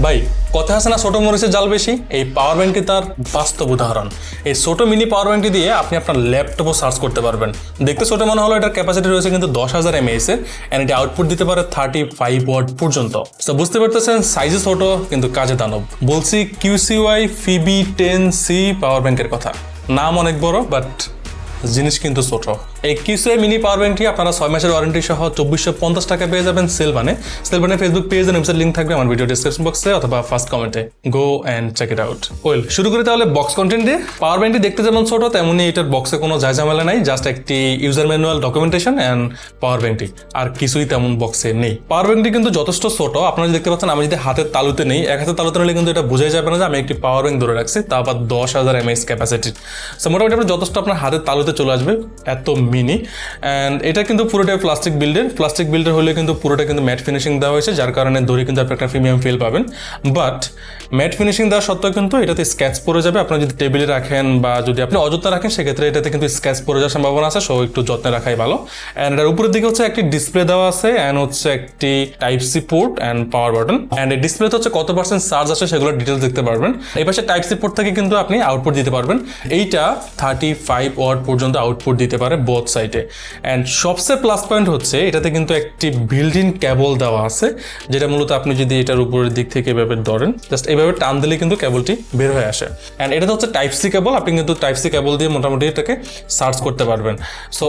ভাই কথা আছে না ছোট মরিচের জাল বেশি, এই পাওয়ার ব্যাংকটি তার বাস্তব উদাহরণ। এই ছোট মিনি পাওয়ার ব্যাংকটি দিয়ে আপনি আপনার ল্যাপটপও চার্জ করতে পারবেন। দেখতে ছোট মনে হলো, এটার ক্যাপাসিটি রয়েছে কিন্তু 10,000 mAh এর, এন্ড এটি আউটপুট দিতে পারে 35 ওয়াট পর্যন্ত। তো বুঝতে পারতেছেন সাইজে ছোট কিন্তু কাজে দানব। বলছি QCY FIBI 10C পাওয়ার ব্যাংকের কথা। নাম অনেক বড় বাট জিনিস কিন্তু ছোট। এই QCY মিনি পাওয়ার ব্যাংকটি আপনারা 6 মাসের ওয়ারেন্টি সহ 2450 টাকা পেয়ে যাবেন সেলবানে Facebook page and website link থাকবে আমার ভিডিও ডেসক্রিপশন বক্সে অথবা ফার্স্ট কমেন্টে। Go and check it out. Well, শুরু করি তাহলে বক্স কন্টেন্ট দিয়ে। পাওয়ার ব্যাংকটি দেখতে যেমন ছোট তেমনি এটার বক্সে কোনো ঝামেলা নাই, জাস্ট একটি user manual, documentation and power ব্যাংকটি, আর কিছুই তেমন বক্সে নেই। পাওয়ার ব্যাংকটি কিন্তু যথেষ্ট ছোট, আপনারা দেখতে পাচ্ছেন আমি যদি হাতের তালুতে নেই, এক হাতের তালুতে নিলে কিন্তু এটা বোঝাই যাবে না যে আমি একটি পাওয়ার ব্যাংক ধরে রাখছি, তা আবার 10,000 mAh ক্যাপাসিটি। সো মোটামুটি আপনার যথেষ্ট আপনার হাতের তালুতে চলে আসবে, এত মিনি। অ্যান্ড এটা কিন্তু পুরোটাই প্লাস্টিক বিল্ডের হলে কিন্তু পুরোটা কিন্তু ম্যাট ফিনিশিং দেওয়া হয়েছে, যার কারণে ধরে কিন্তু আপনি একটা প্রিমিয়াম ফিল পাবেন। বাট ম্যাট ফিনিশিং দেওয়া সত্ত্বেও কিন্তু এটাতে স্ক্র্যাচ পড়ে যাবে। আপনার যদি টেবিলে রাখেন বা যদি আপনি অযথা রাখেন সেক্ষেত্রে এটাতে কিন্তু স্ক্র্যাচ পড়ে যাওয়ার সম্ভাবনা আছে, সো একটু যত্নে রাখাই ভালো। অ্যান্ড এটার উপরের দিকে হচ্ছে একটি ডিসপ্লে দেওয়া আছে, অ্যান্ড হচ্ছে একটি Type-C port and power button. And এই ডিসপ্লেতে হচ্ছে কত পার্সেন্ট চার্জ আছে সেগুলো ডিটেলস দেখতে পারবেন। এই পাশে Type-C পোর্ট থেকে কিন্তু আপনি আউটপুট দিতে পারবেন। এইটা 35 ওয়াট পর্যন্ত আউটপুট দিতে পারে বোথ সাইডে। অ্যান্ড সবচেয়ে প্লাস পয়েন্ট হচ্ছে এটাতে কিন্তু একটি বিল্ট ইন কেবল দেওয়া আছে, যেটা মূলত আপনি যদি এটার উপরের দিক থেকে এভাবে ধরেন, জাস্ট এইভাবে টান দিলে কিন্তু কেবলটি বের হয়ে আসে। অ্যান্ড এটাতে হচ্ছে Type-C কেবল, আপনি কিন্তু Type-C কেবল দিয়ে মোটামুটি এটাকে চার্জ করতে পারবেন। সো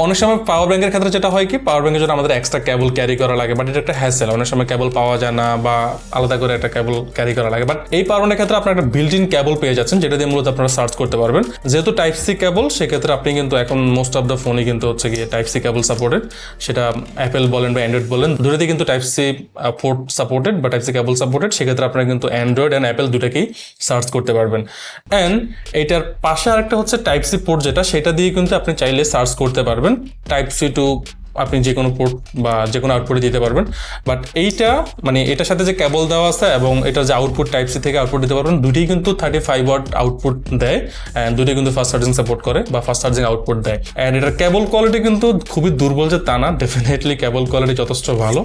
অনেক সময় পাওয়ার ব্যাংকের ক্ষেত্রে যেটা হয় কি, পাওয়ার ব্যাংকের জন্য আমাদের এক্সট্রা কেবল ক্যারি করা লাগে, বাট এটা একটা হ্যাসেল, অনেক সময় কেবল পাওয়া যায় না বা আলাদা করে একটা কেবল ক্যারি করা লাগে। বাট এই পাওয়ার ব্যাংকের ক্ষেত্রে আপনার একটা বিল্ট ইন কেবল পেয়ে যাচ্ছেন, যেটা দিয়ে মূলত আপনারা চার্জ করতে পারবেন। যেহেতু Type-C কেবল, সেক্ষেত্রে আপনি কিন্তু এখন মোস্ট অফ দ্য ফোনই কিন্তু হচ্ছে গিয়ে Type-C কেবল সাপোর্টেড, সেটা অ্যাপেল বলেন বা অ্যান্ড্রয়েড বলেন, দুটোতেই কিন্তু Type-C পোর্ট সাপোর্টেড বা Type-C কেবল সাপোর্টেড। সেক্ষেত্রে আপনারা কিন্তু অ্যান্ড্রয়েড অ্যান্ড অ্যাপেল দুটাকেই চার্জ করতে পারবেন। অ্যান্ড এইটার পাশে আরেকটা হচ্ছে Type-C পোর্ট, যেটা সেটা দিয়ে কিন্তু আপনি চাইলে চার্জ করতে পারবেন। Type-C টু আপনি যে কোনো পোর্ট বা যে কোনো আউটপুটে দিতে পারবেন। বাট এইটা মানে এটার সাথে যে কেবল দেওয়া আছে এবং এটার যে আউটপুট Type-C থেকে আউটপুট দিতে পারবেন, দুটোই কিন্তু 35 ওয়াট আউটপুট দেয়। অ্যান্ড দুটোই কিন্তু ফাস্ট চার্জিং সাপোর্ট করে বা ফাস্ট চার্জিং আউটপুট দেয়। অ্যান্ড এটার কেবল কোয়ালিটি কিন্তু খুবই দুর্বল যে তা না, ডেফিনেটলি কেবল কোয়ালিটি যথেষ্ট ভালো।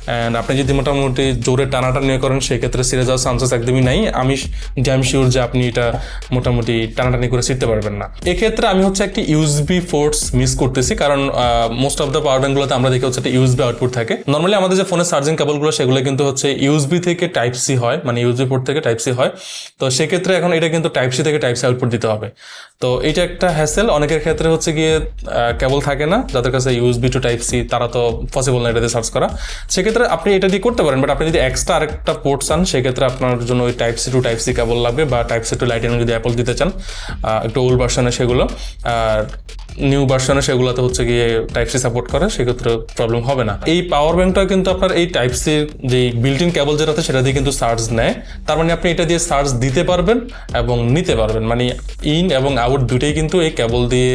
অ্যান্ড আপনি যদি মোটামুটি জোরে টানাটানি করেন সেক্ষেত্রে ছিঁড়ে যাওয়ার চান্সেস একদমই নাই। আমি ড্যাম শিওর যে আপনি এটা মোটামুটি টানাটানি করে ছিঁড়তে পারবেন না। এক্ষেত্রে আমি হচ্ছে একটি USB পোর্টস মিস করতেছি, কারণ মোস্ট অফ দ্য পাওয়ার ব্যাংকগুলোতে আমরা দেখি হচ্ছে একটা USB আউটপুট থাকে। নর্মালি আমাদের যে ফোনের চার্জিং কেবলগুলো সেগুলো কিন্তু হচ্ছে USB থেকে Type-C হয়, মানে USB পোর্ট থেকে Type-C হয়। তো সেক্ষেত্রে এখন এটা কিন্তু Type-C থেকে Type-C আউটপুট দিতে হবে। তো এটা একটা হ্যাসেল। অনেকের ক্ষেত্রে হচ্ছে গিয়ে কেবল থাকে না, যাদের কাছে USB টু Type-C, তারা তো পসিবল না এটাতে সার্চ করা। সেক্ষেত্রে আপনি এটা দিয়ে করতে পারেন, বাট আপনি যদি এক্সট্রা আরেকটা পোর্ট চান সেক্ষেত্রে আপনার জন্য ওই Type-C টু Type-C কেবল লাগবে, বা Type-C টু লাইটনিং যদি অ্যাপল দিতে চান, একটু ওল্ড ভার্সনে সেগুলো, আর নিউ ভার্সনে সেগুলোতে হচ্ছে গিয়ে Type-C সাপোর্ট করে, সেক্ষেত্রে প্রবলেম হবে না। এই পাওয়ার ব্যাংকটা কিন্তু আপনার এই Type-C যে বিল্ট ইন কেবল যেটাতে সেটা দিয়ে কিন্তু চার্জ নেয়। তার মানে আপনি এটা দিয়ে চার্জ দিতে পারবেন এবং নিতে পারবেন, মানে ইন এবং আউট দুটোই কিন্তু এই কেবল দিয়ে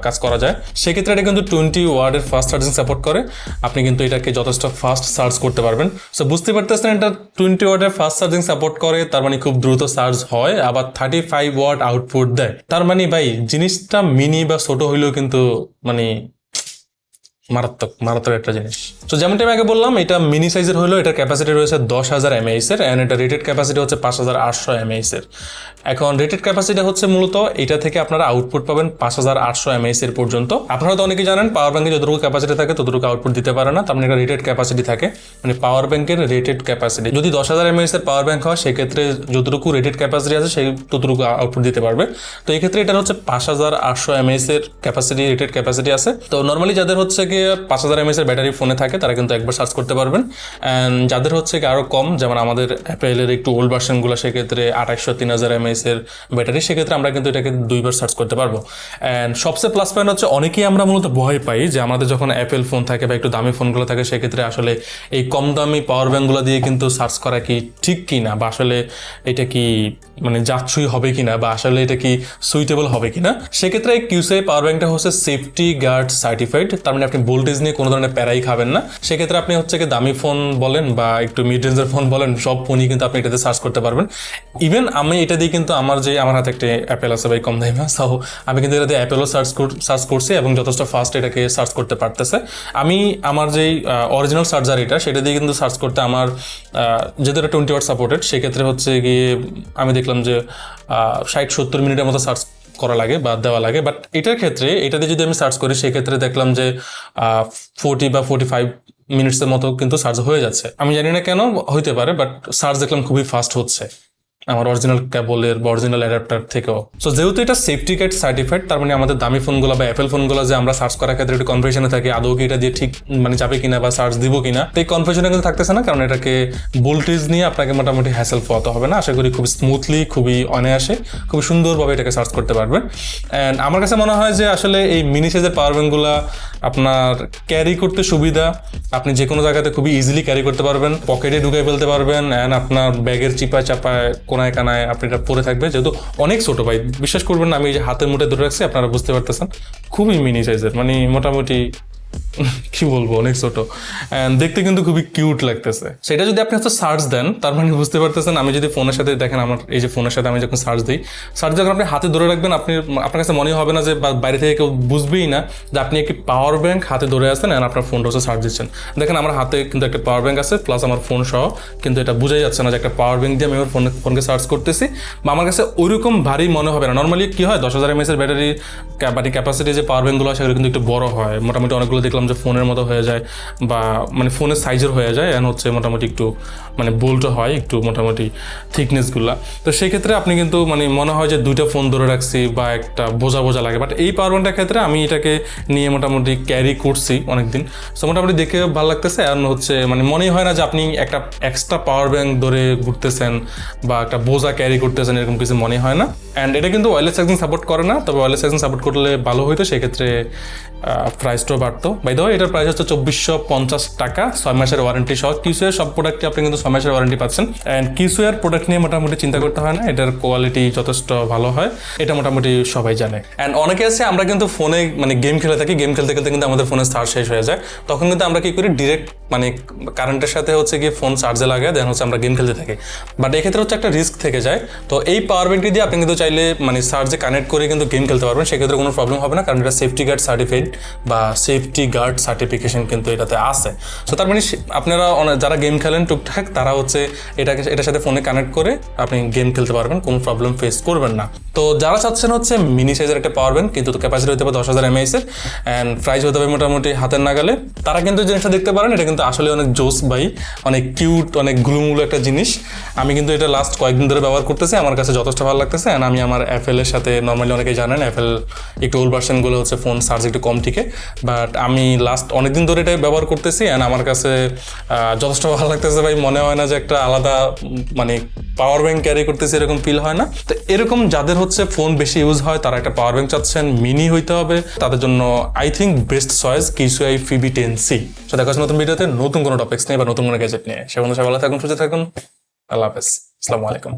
কাজ করা যায়। সেক্ষেত্রে এটা কিন্তু 20 ওয়াটের ফাস্ট চার্জিং সাপোর্ট করে, আপনি কিন্তু এটাকে যথেষ্ট ফাস্ট চার্জ করতে পারবেন। সো বুঝতে পারতেছেন এটা 20 ওয়াটের ফাস্ট চার্জিং সাপোর্ট করে, তার মানে খুব দ্রুত চার্জ হয়, আবার 35 ওয়াট আউটপুট দেয়। তার মানে ভাই জিনিসটা মিনি বা ছোট হইলেও কিন্তু মানে মারাত্মক একটা জিনিস। তো যেমনটা আমি আগে বললাম, এটা মিনি সাইজের হলো, এটার ক্যাপাসিটি রয়েছে 10,000 mAh এর, অ্যান্ড এটা রেটেড ক্যাপাসিটি হচ্ছে 5800 mAh এর। এখন রেটেড ক্যাপাসিটি হচ্ছে মূলত এটা থেকে আপনারা আউটপুট পাবেন 5800 mAh এর পর্যন্ত। আপনারা তো অনেকেই জানেন পাওয়ার ব্যাংকে যতটুকু ক্যাপাসিটি থাকে ততটুকু আউটপুট দিতে পারে না, তার মানে এটা রেটেড ক্যাপাসিটি থাকে, মানে পাওয়ার ব্যাংকের রেটেড ক্যাপাসিটি। যদি 10,000 mAh এর পাওয়ার ব্যাংক হয় সেক্ষেত্রে যতটুকু রেটেড ক্যাপাসিটি আছে সেই ততটুকু আউটপুট দিতে পারবে। তো এই ক্ষেত্রে এটা হচ্ছে 5800 mAh এর ক্যাপাসিটি, রেটেড ক্যাপাসিটি আছে। তো নর্মালি যাদের হচ্ছে কি 5000 mAh এর ব্যাটারি ফোনে থাকে তারা কিন্তু একবার চার্জ করতে পারবেন। অ্যান্ড যাদের হচ্ছে কি আরো কম, যেমন আমাদের অ্যাপেলের একটু ওল্ড ভার্সনগুলো, সেক্ষেত্রে 2800 3000 mAh এর ব্যাটারি, সেক্ষেত্রে আমরা কিন্তু এটাকে 2বার চার্জ করতে পারবো। অ্যান্ড সবচেয়ে প্লাস পয়েন্ট হচ্ছে অনেকেই আমরা মূলত ভয় পাই যে আমাদের যখন অ্যাপেল ফোন থাকে বা একটু দামি ফোনগুলো থাকে সেক্ষেত্রে আসলে এই কম দামি পাওয়ার ব্যাংকগুলো দিয়ে কিন্তু চার্জ করা কি ঠিক কি না, বা আসলে এটা কি মানে যাচ্ছুই হবে কিনা, বা আসলে এটা কি সুইটেবল হবে কিনা। সেক্ষেত্রে এই QCY পাওয়ার ব্যাংকটা হচ্ছে সেফটি গার্ড সার্টিফাইড, তার মানে আপনি ভোল্টেজ নিয়ে কোনো ধরনের প্যারাই খাবেন না। সেক্ষেত্রে আপনি হচ্ছে কি দামি ফোন বলেন বা একটু মিড রেঞ্জের ফোন বলেন, সব ফোনই কিন্তু আপনি এটাতে সার্চ করতে পারবেন। ইভেন আমি এটা দিয়ে কিন্তু আমার হাতে একটা অ্যাপেল আছে ভাই, কম দামি, সো আমি কিন্তু এটা দিয়ে অ্যাপেলও সার্চ করছি এবং যথেষ্ট ফাস্ট এটাকে সার্চ করতে পারতেছে। আমি আমার যেই অরিজিনাল চার্জার এটা, সেটা দিয়ে কিন্তু সার্চ করতে আমার যেহেতু এটা 20 ওয়াট সাপোর্টেড, সেক্ষেত্রে হচ্ছে গিয়ে আমি দেখলাম যে 60-70 মিনিটের মতো সার্চ করা লাগে বা দেওয়া লাগে। বাট এটার ক্ষেত্রে এটা দিয়ে যদি আমি সার্চ করি, সেক্ষেত্রে দেখলাম যে 40 বা 45 মিনিটসের মতো কিন্তু সার্চ হয়ে যাচ্ছে। আমি জানি না কেন, হইতে পারে, বাট সার্চ দেখলাম খুবই ফাস্ট হচ্ছে আমার অরিজিনাল কেবলের বা অরিজিনাল অ্যাডাপ্টার থেকেও। সো যেহেতু এটা সেফটি গার্ড সার্টিফাইড, তার মানে আমাদের দামি ফোনগুলো বা অ্যাপেল ফোনগুলো যে আমরা সার্চ করার ক্ষেত্রে একটু কনফিউশনে থাকে, আদৌ কি এটা দিয়ে ঠিক মানে যাবে কিনা বা সার্চ দিব কিনা, তো এই কনফিউশনে কিন্তু থাকতেছে না, কারণ এটাকে ভোল্টেজ নিয়ে আপনাকে মোটামুটি হ্যাসেল পোহাতে হবে না। আশা করি খুব স্মুথলি, খুবই অনায়াসে, খুব সুন্দরভাবে এটাকে সার্চ করতে পারবেন। অ্যান্ড আমার কাছে মনে হয় যে আসলে এই মিনি সাইজের পাওয়ার ব্যাঙ্কগুলো আপনার ক্যারি করতে সুবিধা, আপনি যে কোনো জায়গাতে খুবই ইজিলি ক্যারি করতে পারবেন, পকেটে ঢুকে ফেলতে পারবেন, অ্যান্ড আপনার ব্যাগের চিপায় চাপায় কোনায় কানায় আপনি এটা পরে থাকবে। যেহেতু অনেক ছোটো ভাই, বিশ্বাস করবেন না, আমি এই যে হাতের মুঠে ধরে রাখছি, আপনারা বুঝতে পারতেছেন, খুবই মিনি সাইজের, মানে মোটামুটি কি বলবো, অনেক ছোট, দেখতে কিন্তু খুবই কিউট লাগতেছে। সেটা যদি আপনি হচ্ছে সার্চ দেন, তার মানে বুঝতে পারতেছেন, আমি যদি ফোনের সাথে দেখেন, আমার এই যে ফোনের সাথে আমি যখন সার্চ দিই, সার্চ যখন আপনি হাতে ধরে রাখবেন, আপনার কাছে মনে হবে না যে বাইরে থেকে কেউ বুঝবেই না যে আপনি একটি পাওয়ার ব্যাংক হাতে ধরে আছেন আর আপনার ফোনটা হচ্ছে সার্চ দিচ্ছেন। দেখেন আমার হাতে কিন্তু একটা পাওয়ার ব্যাংক আছে, প্লাস আমার ফোন সহ, কিন্তু এটা বোঝাই যাচ্ছে না যে একটা পাওয়ার ব্যাংক দিয়ে আমি আমার ফোনকে সার্চ করতেছি, বা আমার কাছে ওইরকম ভারী মনে হবে না। নর্মালি কি হয়, 10,000 mAh এর ব্যাটারি ক্যাপাসিটি যে পাওয়ার ব্যাংকগুলো আছে, সেগুলো কিন্তু একটু বড় হয়, মোটামুটি অনেকগুলো দেখলাম যে ফোনের মতো হয়ে যায়, বা মানে ফোনের সাইজের হয়ে যায়, এন্ড হচ্ছে মোটামুটি একটু মানে বোল্টও হয় একটু, মোটামুটি থিকনেসগুলো। তো সেই ক্ষেত্রে আপনি কিন্তু মানে মনে হয় যে দুইটা ফোন ধরে রাখছি বা একটা বোঝা বোঝা লাগে। বাট এই পাওয়ার ব্যাংকটার ক্ষেত্রে আমি এটাকে নিয়ে মোটামুটি ক্যারি করছি অনেকদিন, সো মোটামুটি দেখে ভালো লাগতেছে। আর হচ্ছে মানে মনেই হয় না যে আপনি একটা এক্সট্রা পাওয়ার ব্যাংক ধরে ঘুরতেছেন বা একটা বোঝা ক্যারি করতেছেন, এরকম কিছু মনে হয় না। অ্যান্ড এটা কিন্তু ওয়্যারলেস চার্জিং সাপোর্ট করে না, তবে ওয়্যারলেস চার্জিং সাপোর্ট করলে ভালো হইতো, সেক্ষেত্রে প্রাইসটাও বাড়তো। বাই দ্য ওয়ে, এটার প্রাইস হচ্ছে 2450 টাকা, 6 মাসের ওয়ারেন্টি সহ। কিউসুয়ের সব প্রোডাক্টে আপনি কিন্তু 6 মাসের ওয়ারেন্টি পাচ্ছেন। অ্যান্ড কিউসুয়ের প্রোডাক্ট নিয়ে মোটামুটি চিন্তা করতে হয় না, এটার কোয়ালিটি যথেষ্ট ভালো হয়, এটা মোটামুটি সবাই জানে। অ্যান্ড অনেকে আছে, আমরা কিন্তু ফোনে মানে গেম খেলে থাকি, গেম খেলতে খেলতে কিন্তু আমাদের ফোনের চার্জ শেষ হয়ে যায়, তখন কিন্তু আমরা কি করি, ডিরেক্ট মানে কারেন্টের সাথে হচ্ছে গিয়ে ফোন চার্জে লাগায় দেন হচ্ছে আমরা গেম খেলতে থাকি। বাট এক্ষেত্রে হচ্ছে একটা রিস্ক থেকে যায়। তো এই পাওয়ার ব্যাংকটি দিয়ে আপনি কিন্তু চাইলে মানে চার্জে কানেক্ট করে কিন্তু গেম খেলতে পারবেন, সেক্ষেত্রে কোনো প্রবলেম হবে না, কারণ এটা সেফটি গার্ড সার্টিফাইড বা সেফটি গার্ড সার্টিফিকেশন কিন্তু এটাতে আছে। সো তার মানে আপনারা যারা গেম খেলেন টুকটাক, তারা হচ্ছে এটার সাথে ফোনে কানেক্ট করে আপনি গেম খেলতে পারবেন, কোনো প্রবলেম ফেস করবেন না। তো যারা চাচ্ছেন হচ্ছে মিনি সাইজের একটা পাওয়ার ব্যাংক, কিন্তু ক্যাপাসিটি হতে হবে 10,000 mAh এর, অ্যান্ড প্রাইস হতে হবে মোটামুটি হাতের নাগালে, তারা কিন্তু জিনিসটা দেখতে পারেন। এটা কিন্তু আসলে অনেক জোস ভাই, অনেক কিউট, অনেক গুলুমুলু একটা জিনিস। আমি কিন্তু এটা লাস্ট কয়েকদিন ধরে ব্যবহার করতেছি, আমার কাছে যথেষ্ট ভালো লাগতেছে। অ্যান্ড আমি আমার অ্যাপেলের সাথে, নর্মালি অনেকেই জানেন অ্যাপেল একটু ওল্ড ভার্সনগুলো হচ্ছে ফোন চার্জ একটু কম টিকে, বাট আমি লাস্ট অনেকদিন ধরে এটা ব্যবহার করতেছি, অ্যান্ড আমার কাছে যথেষ্ট ভালো লাগতেছে ভাই। মনে হয় না যে একটা আলাদা মানে পাওয়ার ব্যাংক ক্যারি করতেছি, এরকম ফিল হয় না। তো এরকম যাদের হচ্ছে ফোন বেশি ইউজ হয়, তারা একটা পাওয়ার ব্যাংক চাচ্ছেন, মিনি হইতে হবে, তাদের জন্য আই থিঙ্ক বেস্ট চয়েস কিউসুই ফিবি 10C। তো দেখা হচ্ছে নতুন ভিডিওতে, নতুন কোনো টপিক্স নিয়ে বা নতুন কোনো গ্যাজেট নিয়ে। সে বন্ধু সবাই ভালো থাকুন, সুস্থ থাকুন, আল্লাহ হাফেজ, আসসালামু আলাইকুম।